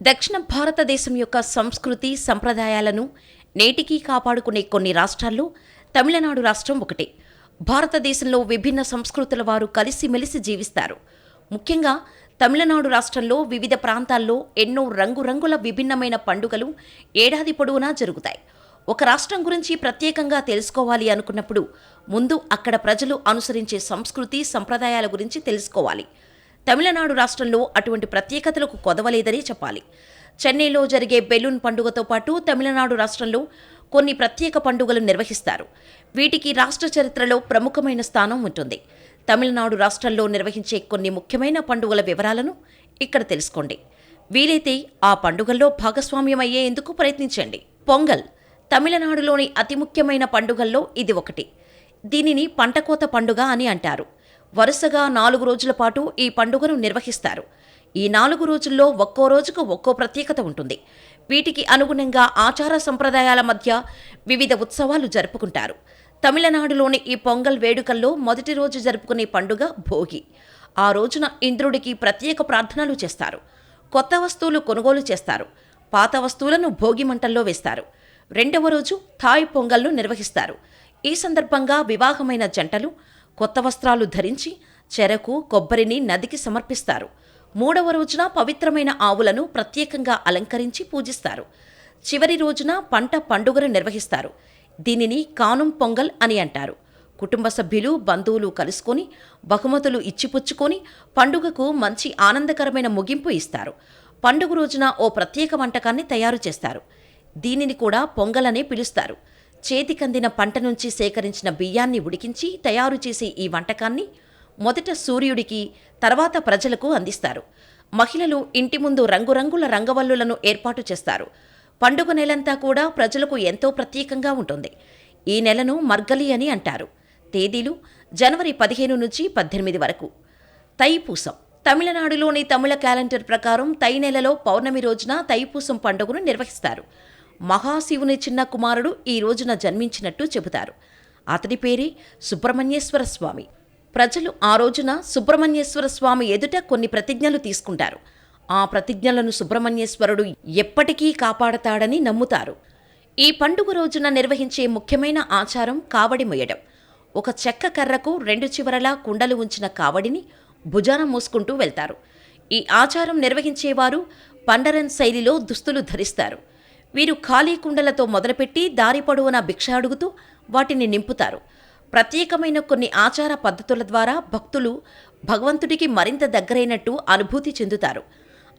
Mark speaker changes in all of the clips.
Speaker 1: దక్షిణ భారతదేశం యొక్క సంస్కృతి సంప్రదాయాలను నేటికీ కాపాడుకునే కొన్ని రాష్ట్రాల్లో తమిళనాడు రాష్ట్రం ఒకటి. భారతదేశంలో విభిన్న సంస్కృతుల వారు కలిసిమెలిసి జీవిస్తారు. ముఖ్యంగా తమిళనాడు రాష్ట్రంలో వివిధ ప్రాంతాల్లో ఎన్నో రంగురంగుల విభిన్నమైన పండుగలు ఏడాది పొడవునా జరుగుతాయి. ఒక రాష్ట్రం గురించి ప్రత్యేకంగా తెలుసుకోవాలి అనుకున్నప్పుడు ముందు అక్కడ ప్రజలు అనుసరించే సంస్కృతి సంప్రదాయాల గురించి తెలుసుకోవాలి. తమిళనాడు రాష్ట్రంలో అటువంటి ప్రత్యేకతలకు కొదవలేదని చెప్పాలి. చెన్నైలో జరిగే బెలూన్ పండుగతో పాటు తమిళనాడు రాష్ట్రంలో కొన్ని ప్రత్యేక పండుగలు నిర్వహిస్తారు. వీటికి రాష్ట్ర చరిత్రలో ప్రముఖమైన స్థానం ఉంటుంది. తమిళనాడు రాష్ట్రంలో నిర్వహించే కొన్ని ముఖ్యమైన పండుగల వివరాలను ఇక్కడ తెలుసుకోండి. వీలైతే ఆ పండుగల్లో భాగస్వామ్యమయ్యేందుకు ప్రయత్నించండి. పొంగల్ తమిళనాడులోని అతి ముఖ్యమైన పండుగల్లో ఇది ఒకటి. దీనిని పంటకోత పండుగ అని అంటారు. వరుసగా 4 రోజుల పాటు ఈ పండుగను నిర్వహిస్తారు. ఈ 4 రోజుల్లో ఒక్కో రోజుకు ఒక్కో ప్రత్యేకత ఉంటుంది. వీటికి అనుగుణంగా ఆచార సంప్రదాయాల మధ్య వివిధ ఉత్సవాలు జరుపుకుంటారు. తమిళనాడులోని ఈ పొంగల్ వేడుకల్లో మొదటి రోజు జరుపుకునే పండుగ భోగి. ఆ రోజున ఇంద్రుడికి ప్రత్యేక ప్రార్థనలు చేస్తారు. కొత్త వస్తువులు కొనుగోలు చేస్తారు. పాత వస్తువులను భోగి మంటల్లో వేస్తారు. రెండవ రోజు థాయ్ పొంగల్ను నిర్వహిస్తారు. ఈ సందర్భంగా వివాహమైన జంటలు కొత్త వస్త్రాలు ధరించి చెరకు, కొబ్బరిని నదికి సమర్పిస్తారు. మూడవ రోజున పవిత్రమైన ఆవులను ప్రత్యేకంగా అలంకరించి పూజిస్తారు. చివరి రోజున పంట పండుగను నిర్వహిస్తారు. దీనిని కానుం పొంగల్ అని అంటారు. కుటుంబ సభ్యులు, బంధువులు కలుసుకొని బహుమతులు ఇచ్చిపుచ్చుకొని పండుగకు మంచి ఆనందకరమైన ముగింపు ఇస్తారు. పండుగ రోజున ఓ ప్రత్యేక వంటకాన్ని తయారు చేస్తారు. దీనిని కూడా పొంగల్ అనే పిలుస్తారు. చేతికందిన పంట నుంచి సేకరించిన బియ్యాన్ని ఉడికించి తయారు చేసే ఈ వంటకాన్ని మొదట సూర్యుడికి, తర్వాత ప్రజలకు అందిస్తారు. మహిళలు ఇంటి ముందు రంగురంగుల రంగవల్లులను ఏర్పాటు చేస్తారు. పండుగ నెలంతా కూడా ప్రజలకు ఎంతో ప్రత్యేకంగా ఉంటుంది. ఈ నెలను మర్గలి అని అంటారు. తేదీలు జనవరి 15 నుంచి 18 వరకు. తైపూసం తమిళనాడులోని తమిళ క్యాలెండర్ ప్రకారం తై నెలలో పౌర్ణమి రోజున తైపూసం పండుగను నిర్వహిస్తారు. మహాశివుని చిన్న కుమారుడు ఈ రోజున జన్మించినట్టు చెబుతారు. అతడి పేరే సుబ్రహ్మణ్యేశ్వర స్వామి. ప్రజలు ఆ రోజున సుబ్రహ్మణ్యేశ్వర స్వామి ఎదుట కొన్ని ప్రతిజ్ఞలు తీసుకుంటారు. ఆ ప్రతిజ్ఞలను సుబ్రహ్మణ్యేశ్వరుడు ఎప్పటికీ కాపాడతాడని నమ్ముతారు. ఈ పండుగ రోజున నిర్వహించే ముఖ్యమైన ఆచారం కావడి మొయ్యడం. ఒక చెక్క కర్రకు 2 చివరలా కుండలు ఉంచిన కావడిని భుజాన మోసుకుంటూ వెళ్తారు. ఈ ఆచారం నిర్వహించేవారు పండరన్ శైలిలో దుస్తులు ధరిస్తారు. వీరు ఖాళీ కుండలతో మొదలుపెట్టి దారి పొడవునా భిక్ష అడుగుతూ వాటిని నింపుతారు. ప్రత్యేకమైన కొన్ని ఆచార పద్ధతుల ద్వారా భక్తులు భగవంతుడికి మరింత దగ్గరైనట్టు అనుభూతి చెందుతారు.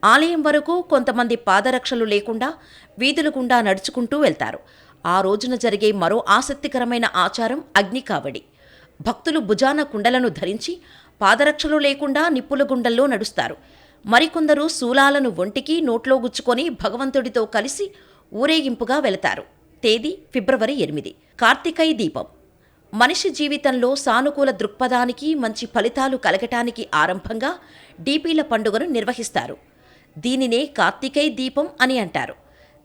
Speaker 1: ఆలయం వరకు కొంతమంది పాదరక్షలు లేకుండా వీధుల గుండా నడుచుకుంటూ వెళ్తారు. ఆ రోజున జరిగే మరో ఆసక్తికరమైన ఆచారం అగ్ని కావడి. భక్తులు భుజాన కుండలను ధరించి పాదరక్షలు లేకుండా నిప్పుల గుండల్లో నడుస్తారు. మరికొందరు శూలాలను ఒంటికి, నోట్లో గుచ్చుకొని భగవంతుడితో కలిసి ఊరేగింపుగా వెళతారు. తేదీ ఫిబ్రవరి 8. కార్తికై దీపం మనిషి జీవితంలో సానుకూల దృక్పథానికి, మంచి ఫలితాలు కలగటానికి ఆరంభంగా డీపీల పండుగను నిర్వహిస్తారు. దీనినే కార్తికై దీపం అని అంటారు.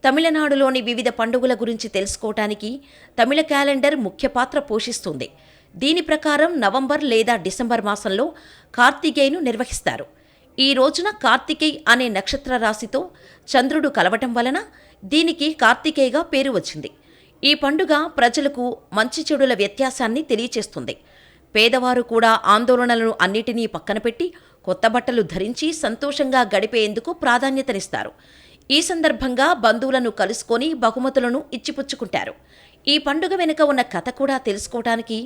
Speaker 1: తమిళనాడులోని వివిధ పండుగల గురించి తెలుసుకోవటానికి తమిళ క్యాలెండర్ ముఖ్య పాత్ర పోషిస్తుంది. దీని ప్రకారం నవంబర్ లేదా డిసెంబర్ మాసంలో కార్తికేయను నిర్వహిస్తారు. ఈ రోజున కార్తికేయ్ అనే నక్షత్ర రాశితో చంద్రుడు కలవటం వలన దీనికి కార్తికేయగా పేరు వచ్చింది. ఈ పండుగ ప్రజలకు మంచి చెడుల వ్యత్యాసాన్ని తెలియచేస్తుంది. పేదవారు కూడా ఆందోళనలను అన్నిటినీ పక్కన పెట్టి కొత్త బట్టలు ధరించి సంతోషంగా గడిపేందుకు ప్రాధాన్యతనిస్తారు. ఈ సందర్భంగా బంధువులను కలుసుకొని బహుమతులను ఇచ్చిపుచ్చుకుంటారు. ఈ పండుగ వెనుక ఉన్న కథ కూడా తెలుసుకోవటానికి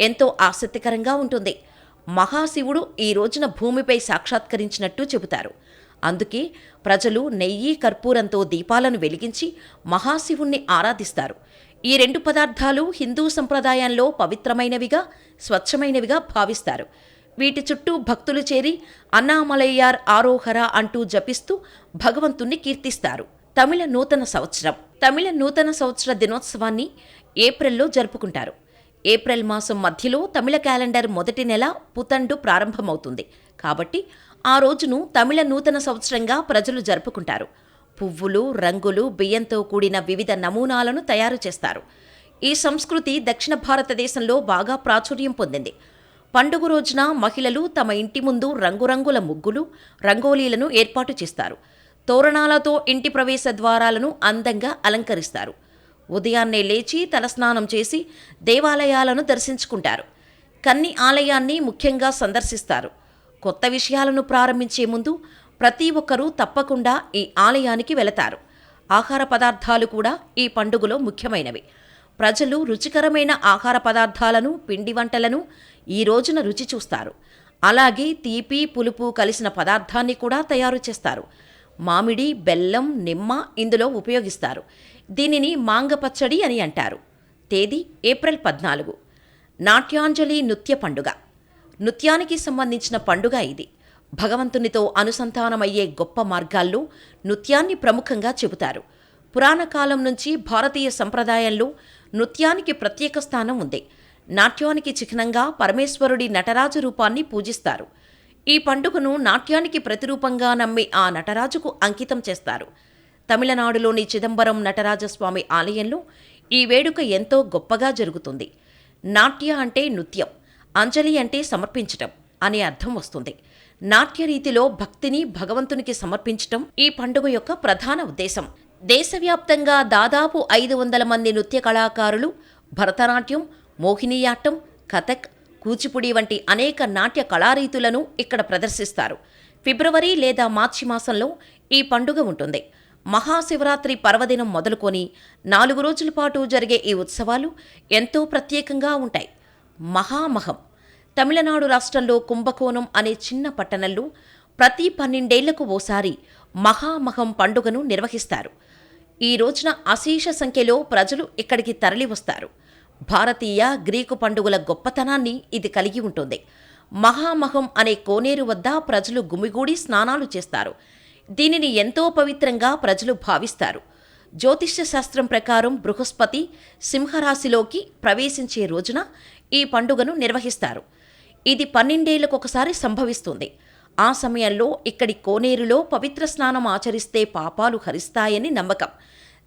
Speaker 1: ఎంతో ఆసక్తికరంగా ఉంటుంది. మహాశివుడు ఈ రోజున భూమిపై సాక్షాత్కరించినట్టు చెబుతారు. అందుకే ప్రజలు నెయ్యి, కర్పూరంతో దీపాలను వెలిగించి మహాశివుణ్ణి ఆరాధిస్తారు. ఈ 2 పదార్థాలు హిందూ సంప్రదాయంలో పవిత్రమైనవిగా, స్వచ్ఛమైనవిగా భావిస్తారు. వీటి చుట్టూ భక్తులు చేరి అన్నామలయ్యార్ ఆరోహర అంటూ జపిస్తూ భగవంతుణ్ణి కీర్తిస్తారు. తమిళ నూతన సంవత్సర దినోత్సవాన్ని ఏప్రిల్లో జరుపుకుంటారు. ఏప్రిల్ మాసం మధ్యలో తమిళ క్యాలెండర్ మొదటి నెల పుతండు ప్రారంభమవుతుంది. కాబట్టి ఆ రోజును తమిళ నూతన సంవత్సరంగా ప్రజలు జరుపుకుంటారు. పువ్వులు, రంగులు, బియ్యంతో కూడిన వివిధ నమూనాలను తయారు చేస్తారు. ఈ సంస్కృతి దక్షిణ భారతదేశంలో బాగా ప్రాచుర్యం పొందింది. పండుగ రోజున మహిళలు తమ ఇంటి ముందు రంగురంగుల ముగ్గులు, రంగోలీలను ఏర్పాటు చేస్తారు. తోరణాలతో ఇంటి ప్రవేశ ద్వారాలను అందంగా అలంకరిస్తారు. ఉదయాన్నే లేచి తలస్నానం చేసి దేవాలయాలను దర్శించుకుంటారు. కన్ని ఆలయాన్ని ముఖ్యంగా సందర్శిస్తారు. కొత్త విషయాలను ప్రారంభించే ముందు ప్రతి ఒక్కరూ తప్పకుండా ఈ ఆలయానికి వెళతారు. ఆహార పదార్థాలు కూడా ఈ పండుగలో ముఖ్యమైనవి. ప్రజలు రుచికరమైన ఆహార పదార్థాలను, పిండి వంటలను ఈ రోజున రుచి చూస్తారు. అలాగే తీపి, పులుపు కలిసిన పదార్థాన్ని కూడా తయారు చేస్తారు. మామిడి, బెల్లం, నిమ్మ ఇందులో ఉపయోగిస్తారు. దీనిని మాంగ పచ్చడి అని అంటారు. తేదీ ఏప్రిల్ 14. నాట్యాంజలి నృత్య పండుగ. నృత్యానికి సంబంధించిన పండుగ ఇది. భగవంతునితో అనుసంధానమయ్యే గొప్ప మార్గాల్లో నృత్యాన్ని ప్రముఖంగా చెబుతారు. పురాణ కాలం నుంచి భారతీయ సంప్రదాయంలో నృత్యానికి ప్రత్యేక స్థానం ఉంది. నాట్యానికి చిహ్నంగా పరమేశ్వరుడి నటరాజు రూపాన్ని పూజిస్తారు. ఈ పండుగను నాట్యానికి ప్రతిరూపంగా నమ్మే ఆ నటరాజుకు అంకితం చేస్తారు. తమిళనాడులోని చిదంబరం నటరాజస్వామి ఆలయంలో ఈ వేడుక ఎంతో గొప్పగా జరుగుతుంది. నాట్య అంటే నృత్యం, అంజలి అంటే సమర్పించటం అనే అర్థం వస్తుంది. నాట్య రీతిలో భక్తిని భగవంతునికి సమర్పించటం ఈ పండుగ యొక్క ప్రధాన ఉద్దేశం. దేశవ్యాప్తంగా దాదాపు 500 మంది నృత్య కళాకారులు భరతనాట్యం, మోహినియాట్టం, కథక్, కూచిపుడి వంటి అనేక నాట్య కళారీతులను ఇక్కడ ప్రదర్శిస్తారు. ఫిబ్రవరి లేదా మార్చి మాసంలో ఈ పండుగ ఉంటుంది. మహాశివరాత్రి పర్వదినం మొదలుకొని 4 రోజుల పాటు జరిగే ఈ ఉత్సవాలు ఎంతో ప్రత్యేకంగా ఉంటాయి. మహామహం. తమిళనాడు రాష్ట్రంలో కుంభకోణం అనే చిన్న పట్టణంలో ప్రతి 12 ఏళ్లకు ఓసారి మహామహం పండుగను నిర్వహిస్తారు. ఈ రోజున అశేష సంఖ్యలో ప్రజలు ఇక్కడికి తరలివస్తారు. భారతీయ, గ్రీకు పండుగల గొప్పతనాన్ని ఇది కలిగి ఉంటుంది. మహామహం అనే కోనేరు వద్ద ప్రజలు గుమిగూడి స్నానాలు చేస్తారు. దీనిని ఎంతో పవిత్రంగా ప్రజలు భావిస్తారు. జ్యోతిష్య శాస్త్రం ప్రకారం బృహస్పతి సింహరాశిలోకి ప్రవేశించే రోజున ఈ పండుగను నిర్వహిస్తారు. ఇది 12 ఏళ్లకొకసారి సంభవిస్తుంది. ఆ సమయంలో ఇక్కడి కోనేరులో పవిత్ర స్నానం ఆచరిస్తే పాపాలు హరిస్తాయని నమ్మకం.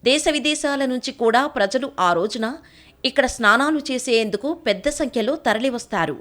Speaker 1: దేశ విదేశాల నుంచి కూడా ప్రజలు ఆ రోజున ఇక్కడ స్నానాలు చేసేందుకు పెద్ద సంఖ్యలో తరలివస్తారు.